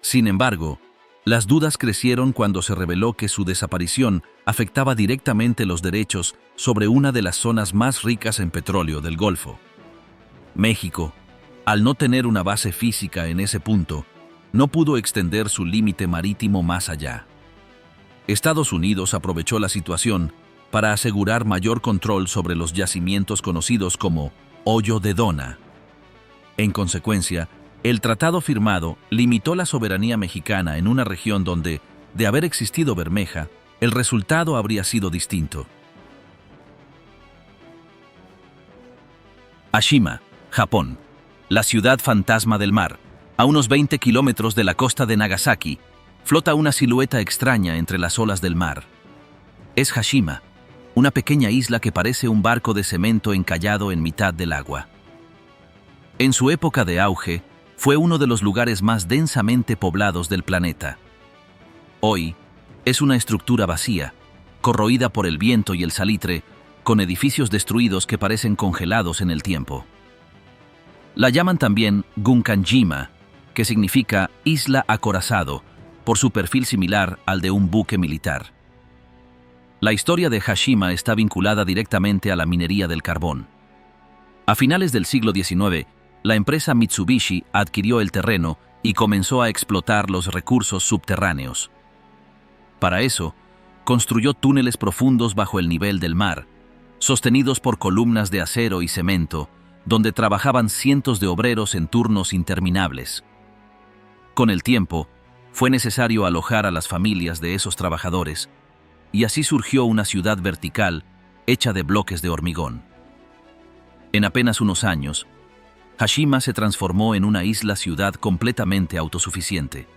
Sin embargo, las dudas crecieron cuando se reveló que su desaparición afectaba directamente los derechos sobre una de las zonas más ricas en petróleo del Golfo. México, al no tener una base física en ese punto, no pudo extender su límite marítimo más allá. Estados Unidos aprovechó la situación para asegurar mayor control sobre los yacimientos conocidos como Hoyo de Dona. En consecuencia, el tratado firmado limitó la soberanía mexicana en una región donde, de haber existido Bermeja, el resultado habría sido distinto. Ashima, Japón. La ciudad fantasma del mar. A unos 20 kilómetros de la costa de Nagasaki, flota una silueta extraña entre las olas del mar. Es Hashima, una pequeña isla que parece un barco de cemento encallado en mitad del agua. En su época de auge, fue uno de los lugares más densamente poblados del planeta. Hoy, es una estructura vacía, corroída por el viento y el salitre, con edificios destruidos que parecen congelados en el tiempo. La llaman también Gunkanjima, que significa isla acorazado, por su perfil similar al de un buque militar. La historia de Hashima está vinculada directamente a la minería del carbón. A finales del siglo XIX, la empresa Mitsubishi adquirió el terreno y comenzó a explotar los recursos subterráneos. Para eso, construyó túneles profundos bajo el nivel del mar, sostenidos por columnas de acero y cemento, donde trabajaban cientos de obreros en turnos interminables. Con el tiempo, fue necesario alojar a las familias de esos trabajadores, y así surgió una ciudad vertical hecha de bloques de hormigón. En apenas unos años, Hashima se transformó en una isla-ciudad completamente autosuficiente.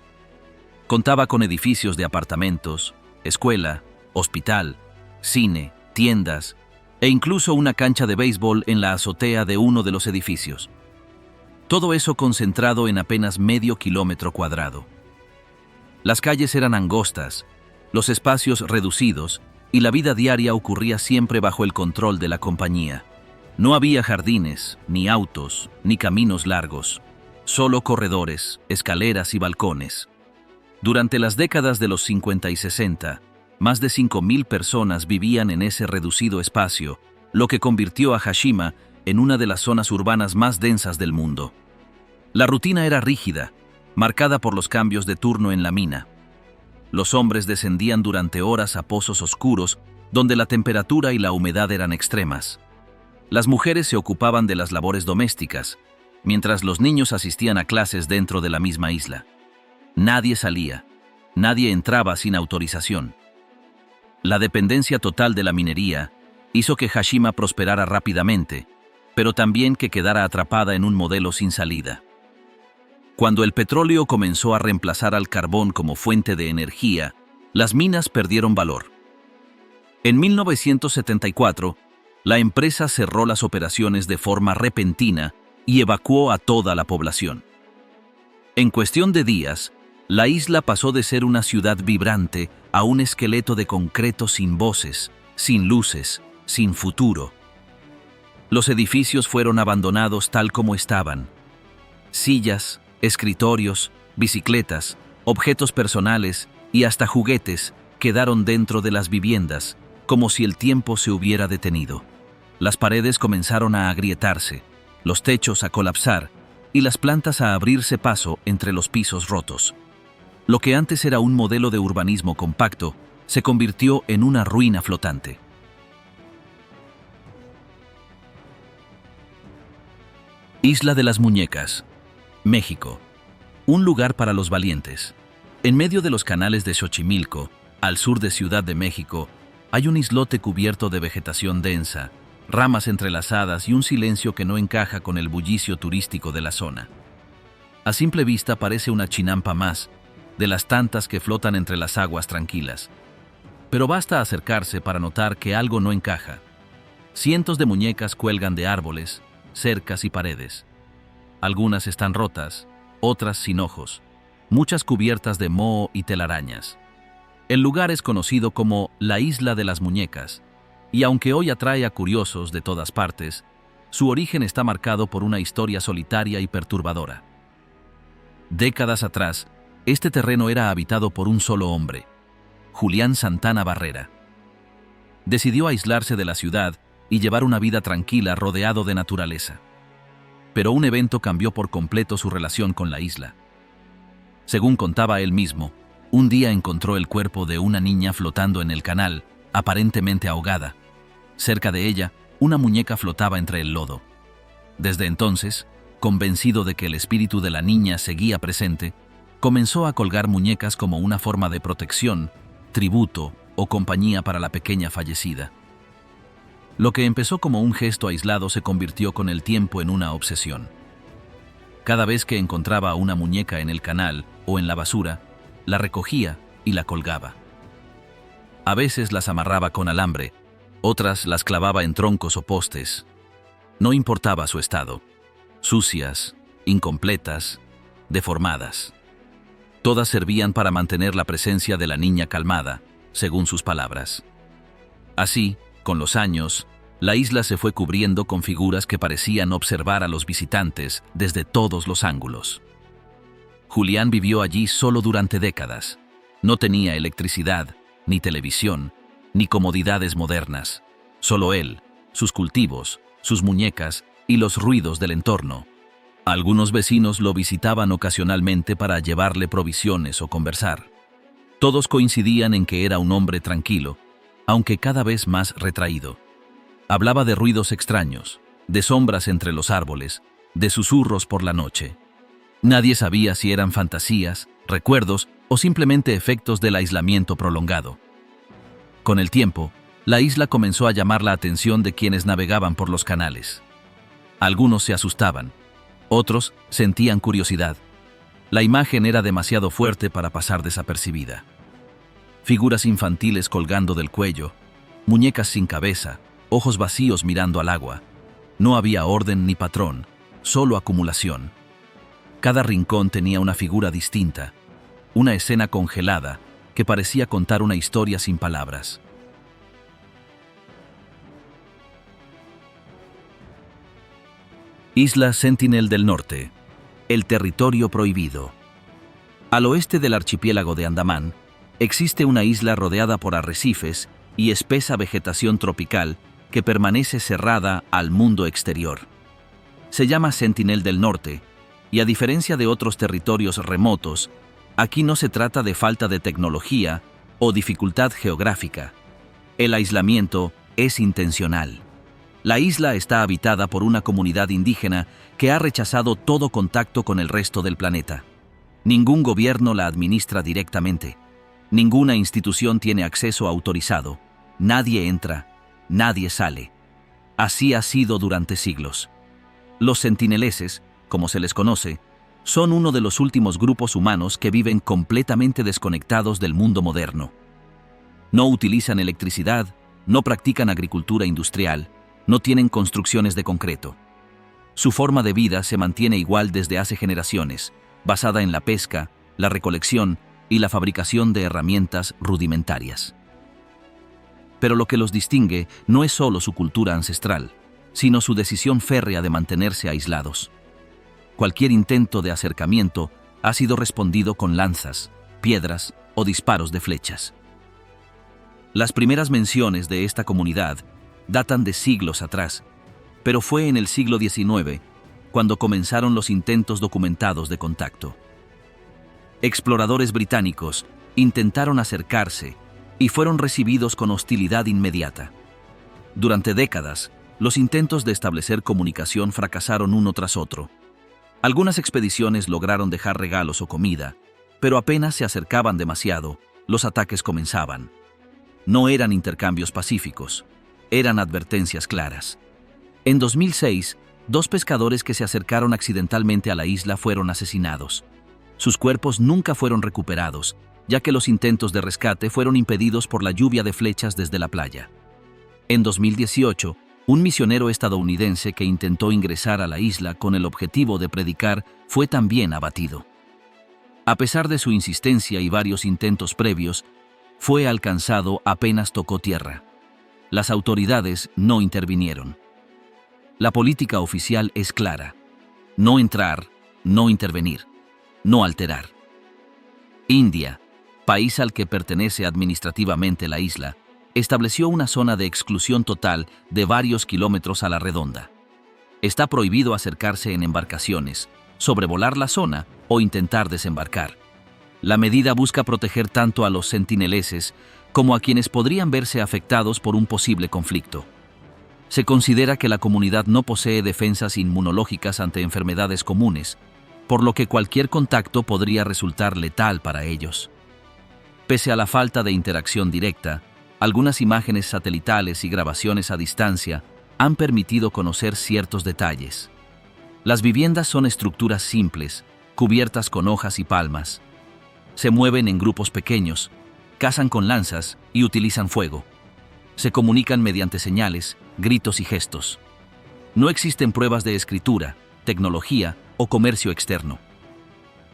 Contaba con edificios de apartamentos, escuela, hospital, cine, tiendas e incluso una cancha de béisbol en la azotea de uno de los edificios. Todo eso concentrado en apenas medio kilómetro cuadrado. Las calles eran angostas, los espacios reducidos y la vida diaria ocurría siempre bajo el control de la compañía. No había jardines, ni autos, ni caminos largos, solo corredores, escaleras y balcones. Durante las décadas de los 50 y 60, más de 5.000 personas vivían en ese reducido espacio, lo que convirtió a Hashima en una de las zonas urbanas más densas del mundo. La rutina era rígida, marcada por los cambios de turno en la mina. Los hombres descendían durante horas a pozos oscuros, donde la temperatura y la humedad eran extremas. Las mujeres se ocupaban de las labores domésticas, mientras los niños asistían a clases dentro de la misma isla. Nadie salía, nadie entraba sin autorización. La dependencia total de la minería hizo que Hashima prosperara rápidamente, pero también que quedara atrapada en un modelo sin salida. Cuando el petróleo comenzó a reemplazar al carbón como fuente de energía, las minas perdieron valor. En 1974, la empresa cerró las operaciones de forma repentina y evacuó a toda la población. En cuestión de días, la isla pasó de ser una ciudad vibrante a un esqueleto de concreto sin voces, sin luces, sin futuro. Los edificios fueron abandonados tal como estaban. Sillas, escritorios, bicicletas, objetos personales y hasta juguetes quedaron dentro de las viviendas, como si el tiempo se hubiera detenido. Las paredes comenzaron a agrietarse, los techos a colapsar y las plantas a abrirse paso entre los pisos rotos. Lo que antes era un modelo de urbanismo compacto se convirtió en una ruina flotante. Isla de las Muñecas, México. Un lugar para los valientes. En medio de los canales de Xochimilco, al sur de Ciudad de México, hay un islote cubierto de vegetación densa, ramas entrelazadas y un silencio que no encaja con el bullicio turístico de la zona. A simple vista parece una chinampa más, de las tantas que flotan entre las aguas tranquilas. Pero basta acercarse para notar que algo no encaja. Cientos de muñecas cuelgan de árboles, cercas y paredes. Algunas están rotas, otras sin ojos, muchas cubiertas de moho y telarañas. El lugar es conocido como la Isla de las Muñecas, y aunque hoy atrae a curiosos de todas partes, su origen está marcado por una historia solitaria y perturbadora. Décadas atrás, este terreno era habitado por un solo hombre, Julián Santana Barrera. Decidió aislarse de la ciudad y llevar una vida tranquila rodeado de naturaleza. Pero un evento cambió por completo su relación con la isla. Según contaba él mismo, un día encontró el cuerpo de una niña flotando en el canal, aparentemente ahogada. Cerca de ella, una muñeca flotaba entre el lodo. Desde entonces, convencido de que el espíritu de la niña seguía presente, comenzó a colgar muñecas como una forma de protección, tributo o compañía para la pequeña fallecida. Lo que empezó como un gesto aislado se convirtió con el tiempo en una obsesión. Cada vez que encontraba una muñeca en el canal o en la basura, la recogía y la colgaba. A veces las amarraba con alambre, otras las clavaba en troncos o postes. No importaba su estado, sucias, incompletas, deformadas. Todas servían para mantener la presencia de la niña calmada, según sus palabras. Así, con los años, la isla se fue cubriendo con figuras que parecían observar a los visitantes desde todos los ángulos. Julián vivió allí solo durante décadas. No tenía electricidad, ni televisión, ni comodidades modernas. Solo él, sus cultivos, sus muñecas y los ruidos del entorno. Algunos vecinos lo visitaban ocasionalmente para llevarle provisiones o conversar. Todos coincidían en que era un hombre tranquilo, aunque cada vez más retraído. Hablaba de ruidos extraños, de sombras entre los árboles, de susurros por la noche. Nadie sabía si eran fantasías, recuerdos o simplemente efectos del aislamiento prolongado. Con el tiempo, la isla comenzó a llamar la atención de quienes navegaban por los canales. Algunos se asustaban, otros sentían curiosidad. La imagen era demasiado fuerte para pasar desapercibida. Figuras infantiles colgando del cuello, muñecas sin cabeza, ojos vacíos mirando al agua. No había orden ni patrón, solo acumulación. Cada rincón tenía una figura distinta, una escena congelada que parecía contar una historia sin palabras. Isla Sentinel del Norte, el territorio prohibido. Al oeste del archipiélago de Andamán, existe una isla rodeada por arrecifes y espesa vegetación tropical que permanece cerrada al mundo exterior. Se llama Sentinel del Norte, y a diferencia de otros territorios remotos, aquí no se trata de falta de tecnología o dificultad geográfica. El aislamiento es intencional. La isla está habitada por una comunidad indígena que ha rechazado todo contacto con el resto del planeta. Ningún gobierno la administra directamente. Ninguna institución tiene acceso autorizado. Nadie entra, nadie sale. Así ha sido durante siglos. Los sentineleses, como se les conoce, son uno de los últimos grupos humanos que viven completamente desconectados del mundo moderno. No utilizan electricidad, no practican agricultura industrial, no tienen construcciones de concreto. Su forma de vida se mantiene igual desde hace generaciones, basada en la pesca, la recolección y la fabricación de herramientas rudimentarias. Pero lo que los distingue no es solo su cultura ancestral, sino su decisión férrea de mantenerse aislados. Cualquier intento de acercamiento ha sido respondido con lanzas, piedras o disparos de flechas. Las primeras menciones de esta comunidad datan de siglos atrás, pero fue en el siglo XIX cuando comenzaron los intentos documentados de contacto. Exploradores británicos intentaron acercarse y fueron recibidos con hostilidad inmediata. Durante décadas, los intentos de establecer comunicación fracasaron uno tras otro. Algunas expediciones lograron dejar regalos o comida, pero apenas se acercaban demasiado, los ataques comenzaban. No eran intercambios pacíficos, eran advertencias claras. En 2006, 2 pescadores que se acercaron accidentalmente a la isla fueron asesinados. Sus cuerpos nunca fueron recuperados, ya que los intentos de rescate fueron impedidos por la lluvia de flechas desde la playa. En 2018, un misionero estadounidense que intentó ingresar a la isla con el objetivo de predicar fue también abatido. A pesar de su insistencia y varios intentos previos, fue alcanzado apenas tocó tierra. Las autoridades no intervinieron. La política oficial es clara: no entrar, no intervenir, no alterar. India, país al que pertenece administrativamente la isla, estableció una zona de exclusión total de varios kilómetros a la redonda. Está prohibido acercarse en embarcaciones, sobrevolar la zona o intentar desembarcar. La medida busca proteger tanto a los sentineleses como a quienes podrían verse afectados por un posible conflicto. Se considera que la comunidad no posee defensas inmunológicas ante enfermedades comunes, por lo que cualquier contacto podría resultar letal para ellos. Pese a la falta de interacción directa, algunas imágenes satelitales y grabaciones a distancia han permitido conocer ciertos detalles. Las viviendas son estructuras simples, cubiertas con hojas y palmas. Se mueven en grupos pequeños, cazan con lanzas y utilizan fuego. Se comunican mediante señales, gritos y gestos. No existen pruebas de escritura, tecnología o comercio externo.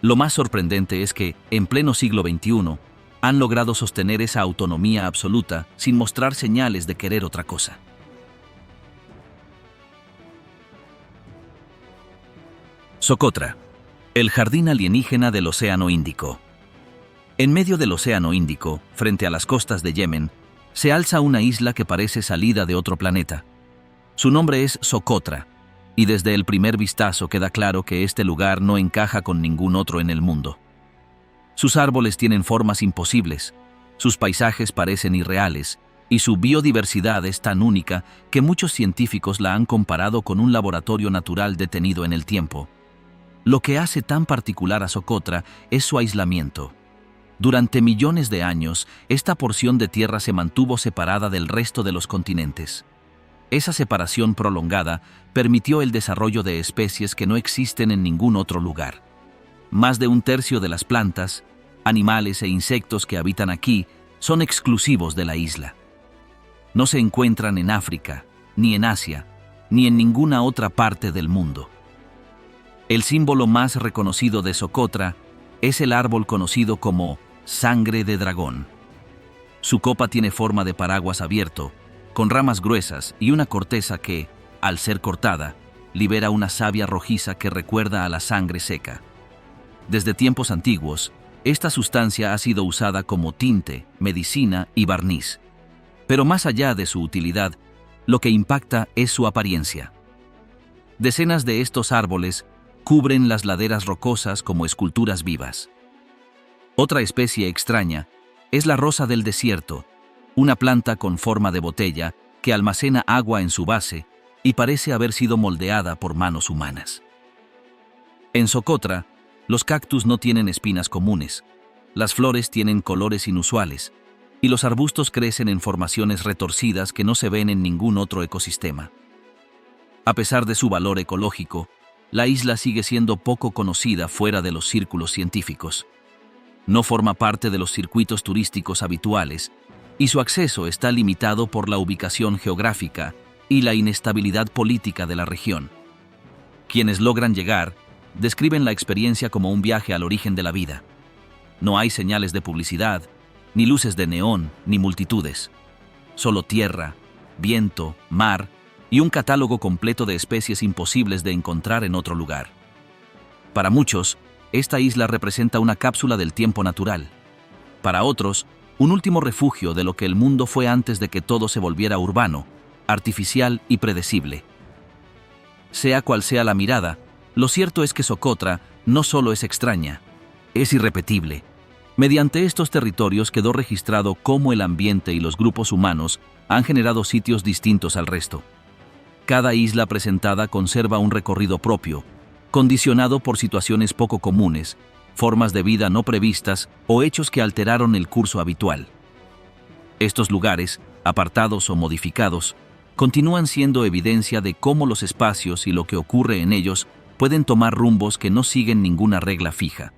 Lo más sorprendente es que, en pleno siglo XXI, han logrado sostener esa autonomía absoluta sin mostrar señales de querer otra cosa. Socotra, el jardín alienígena del Océano Índico. En medio del Océano Índico, frente a las costas de Yemen, se alza una isla que parece salida de otro planeta. Su nombre es Socotra, y desde el primer vistazo queda claro que este lugar no encaja con ningún otro en el mundo. Sus árboles tienen formas imposibles, sus paisajes parecen irreales, y su biodiversidad es tan única que muchos científicos la han comparado con un laboratorio natural detenido en el tiempo. Lo que hace tan particular a Socotra es su aislamiento. Durante millones de años, esta porción de tierra se mantuvo separada del resto de los continentes. Esa separación prolongada permitió el desarrollo de especies que no existen en ningún otro lugar. Más de un tercio de las plantas, animales e insectos que habitan aquí son exclusivos de la isla. No se encuentran en África, ni en Asia, ni en ninguna otra parte del mundo. El símbolo más reconocido de Socotra es el árbol conocido como sangre de dragón. Su copa tiene forma de paraguas abierto, con ramas gruesas y una corteza que, al ser cortada, libera una savia rojiza que recuerda a la sangre seca. Desde tiempos antiguos, esta sustancia ha sido usada como tinte, medicina y barniz. Pero más allá de su utilidad, lo que impacta es su apariencia. Decenas de estos árboles cubren las laderas rocosas como esculturas vivas. Otra especie extraña es la rosa del desierto, una planta con forma de botella que almacena agua en su base y parece haber sido moldeada por manos humanas. En Socotra, los cactus no tienen espinas comunes, las flores tienen colores inusuales y los arbustos crecen en formaciones retorcidas que no se ven en ningún otro ecosistema. A pesar de su valor ecológico, la isla sigue siendo poco conocida fuera de los círculos científicos. No forma parte de los circuitos turísticos habituales y su acceso está limitado por la ubicación geográfica y la inestabilidad política de la región. Quienes logran llegar describen la experiencia como un viaje al origen de la vida. No hay señales de publicidad, ni luces de neón, ni multitudes. Solo tierra, viento, mar y un catálogo completo de especies imposibles de encontrar en otro lugar. Para muchos, esta isla representa una cápsula del tiempo natural. Para otros, un último refugio de lo que el mundo fue antes de que todo se volviera urbano, artificial y predecible. Sea cual sea la mirada, lo cierto es que Socotra no solo es extraña, es irrepetible. Mediante estos territorios quedó registrado cómo el ambiente y los grupos humanos han generado sitios distintos al resto. Cada isla presentada conserva un recorrido propio, condicionado por situaciones poco comunes, formas de vida no previstas o hechos que alteraron el curso habitual. Estos lugares, apartados o modificados, continúan siendo evidencia de cómo los espacios y lo que ocurre en ellos pueden tomar rumbos que no siguen ninguna regla fija.